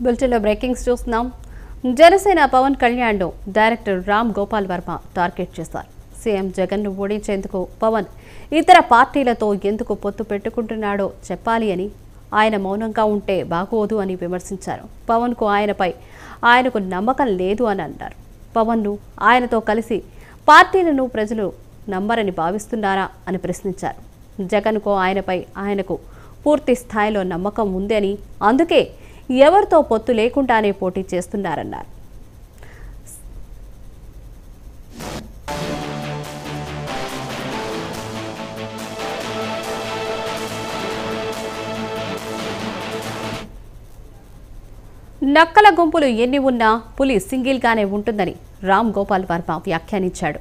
బులెటిన్లో బ్రేకింగ్స్ చూస్తున్నాం. Janasena Pawan కళ్యాణ్ను director Ram Gopal Varma target చేశారు. సీఎం జగన్ను ఓడించేందుకు పవన్ ఇతర పార్టీలతో ఎందుకు పొత్తు పెట్టుకుంటున్నాడో చెప్పాలి అని, ఆయన మౌనంగా ఉంటే బాగోదు అని విమర్శించారు. పవన్కు ఆయనకు నమ్మకం లేదు అని అన్నారు. పవన్ను ఆయనతో కలిసి పార్టీలను ప్రజలు నమ్మరని భావిస్తున్నారా అని ప్రశ్నించారు. జగన్కు ఆయనకు పూర్తి స్థాయిలో నమ్మకం ఉందని, అందుకే ఎవరితో పొత్తు లేకుండానే పోటీ చేస్తున్నారన్నారు. నక్కల గుంపులు ఎన్ని ఉన్నా పులి సింగిల్గానే ఉంటుందని రామ్ గోపాల్ వర్మ వ్యాఖ్యానించాడు.